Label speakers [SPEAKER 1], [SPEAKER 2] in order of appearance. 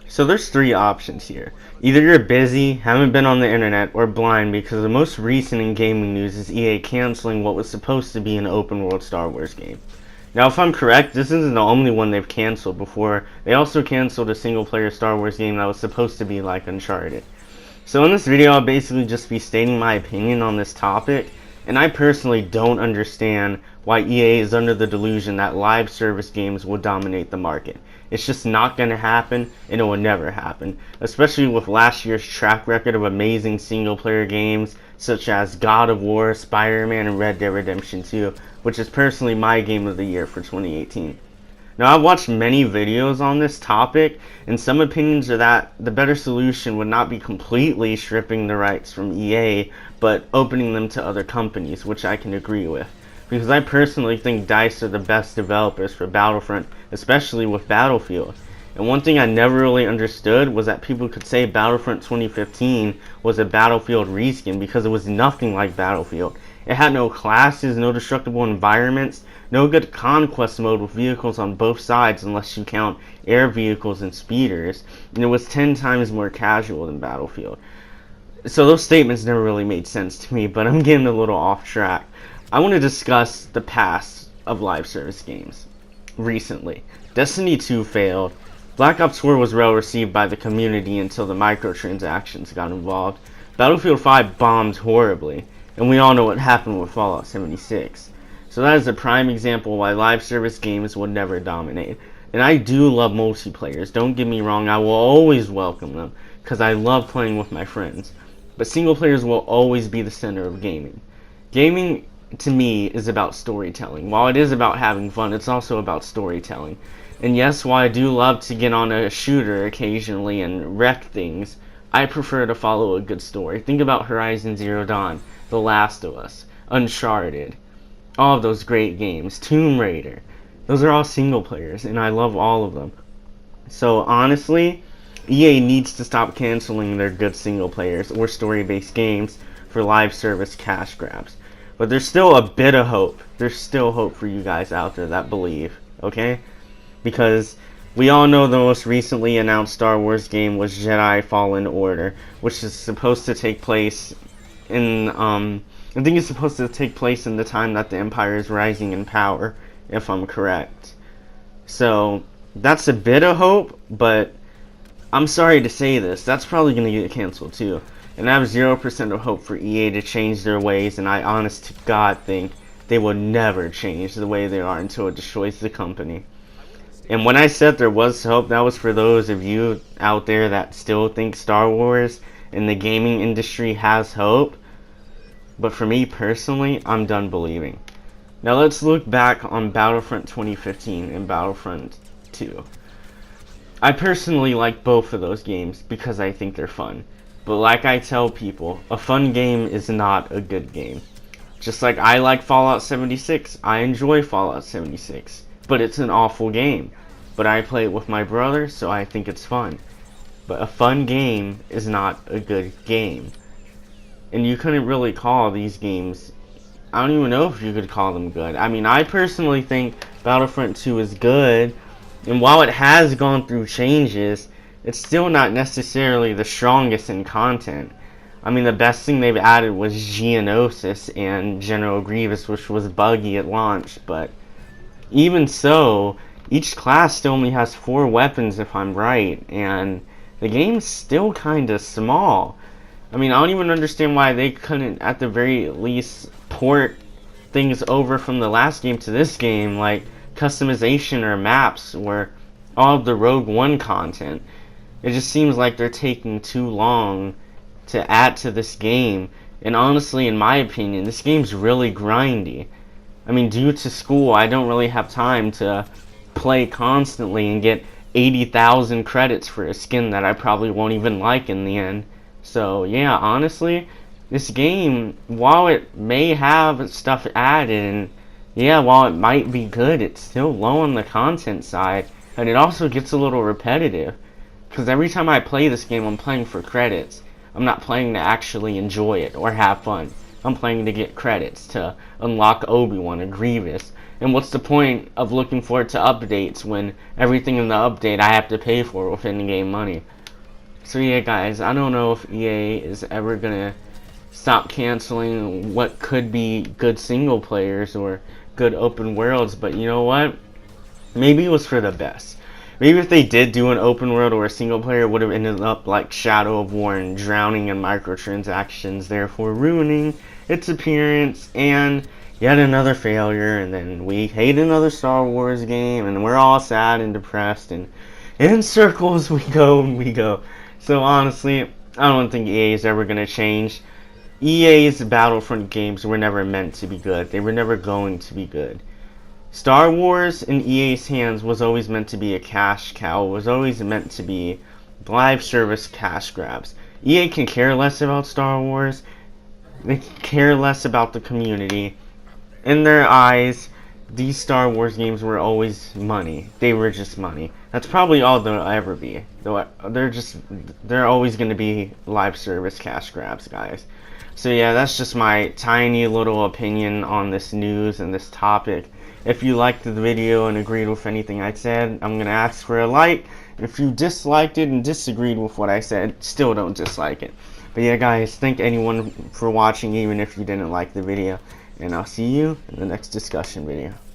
[SPEAKER 1] So there's three options here. Either you're busy, haven't been on the internet, or blind, because the most recent in gaming news is EA canceling what was supposed to be an open world Star Wars game. Now, if I'm correct, this isn't the only one they've canceled before. They also canceled a single player Star Wars game that was supposed to be like Uncharted. So in this video, I'll basically just be stating my opinion on this topic, and I personally don't understand why EA is under the delusion that live service games will dominate the market. It's just not going to happen, and it will never happen, especially with last year's track record of amazing single-player games such as God of War, Spider-Man, and Red Dead Redemption 2, which is personally my game of the year for 2018. Now, I've watched many videos on this topic, and some opinions are that the better solution would not be completely stripping the rights from EA, but opening them to other companies, which I can agree with. Because I personally think DICE are the best developers for Battlefront, especially with Battlefield. And one thing I never really understood was that people could say Battlefront 2015 was a Battlefield reskin because it was nothing like Battlefield. It had no classes, no destructible environments, no good conquest mode with vehicles on both sides unless you count air vehicles and speeders, and it was 10 times more casual than Battlefield. So those statements never really made sense to me, but I'm getting a little off track. I want to discuss the past of live service games. Recently, Destiny 2 failed. Black Ops 4 was well received by the community until the microtransactions got involved. Battlefield 5 bombed horribly, and we all know what happened with Fallout 76. So that is a prime example why live service games will never dominate. And I do love multiplayers, don't get me wrong, I will always welcome them, because I love playing with my friends. But single players will always be the center of gaming. Gaming, to me, is about storytelling. While it is about having fun, it's also about storytelling. And yes, while I do love to get on a shooter occasionally and wreck things, I prefer to follow a good story. Think about Horizon Zero Dawn, The Last of Us, Uncharted, all of those great games, Tomb Raider. Those are all single players, and I love all of them. So honestly, EA needs to stop canceling their good single players or story-based games for live service cash grabs. But there's still a bit of hope. There's still hope for you guys out there that believe, okay? Because we all know the most recently announced Star Wars game was Jedi Fallen Order, which is supposed to take place in, I think it's supposed to take place in the time that the Empire is rising in power, if I'm correct. So, that's a bit of hope, but I'm sorry to say this, that's probably going to get canceled too. And I have 0% of hope for EA to change their ways, and I honest to God think they will never change the way they are until it destroys the company. And when I said there was hope, that was for those of you out there that still think Star Wars and the gaming industry has hope. But for me personally, I'm done believing. Now let's look back on Battlefront 2015 and Battlefront 2. I personally like both of those games because I think they're fun. But like I tell people, a fun game is not a good game. Just like I like Fallout 76, I enjoy Fallout 76. But it's an awful game. But I play it with my brother, so I think it's fun. But a fun game is not a good game. And you couldn't really call these games, I don't even know if you could call them good. I mean, I personally think Battlefront 2 is good, and while it has gone through changes, it's still not necessarily the strongest in content. I mean, the best thing they've added was Geonosis and General Grievous, which was buggy at launch, but even so, each class still only has 4 weapons if I'm right, and the game's still kinda small. I mean, I don't even understand why they couldn't, at the very least, port things over from the last game to this game, like customization or maps, or all of the Rogue One content. It just seems like they're taking too long to add to this game, and honestly, in my opinion, this game's really grindy. I mean, due to school, I don't really have time to play constantly and get 80,000 credits for a skin that I probably won't even like in the end. So yeah, honestly, this game, while it may have stuff added, and yeah, while it might be good, it's still low on the content side, and it also gets a little repetitive. Because every time I play this game, I'm playing for credits. I'm not playing to actually enjoy it or have fun. I'm playing to get credits, to unlock Obi-Wan or Grievous. And what's the point of looking forward to updates when everything in the update I have to pay for with in-game money? So yeah, guys, I don't know if EA is ever gonna stop canceling what could be good single players or good open worlds, but you know what? Maybe it was for the best. Maybe if they did do an open world or a single player, it would have ended up like Shadow of War and drowning in microtransactions, therefore ruining its appearance and yet another failure. And then we hate another Star Wars game, and we're all sad and depressed, and in circles we go and we go. So honestly, I don't think EA is ever going to change. EA's Battlefront games were never meant to be good. They were never going to be good. Star Wars in EA's hands was always meant to be a cash cow, was always meant to be live service cash grabs. EA can care less about Star Wars, they care less about the community. In their eyes, these Star Wars games were always money. They were just money. That's probably all they'll ever be. They're always going to be live service cash grabs, guys. So yeah, that's just my tiny little opinion on this news and this topic. If you liked the video and agreed with anything I said, I'm going to ask for a like. If you disliked it and disagreed with what I said, still don't dislike it. But yeah, guys, thank anyone for watching, even if you didn't like the video. And I'll see you in the next discussion video.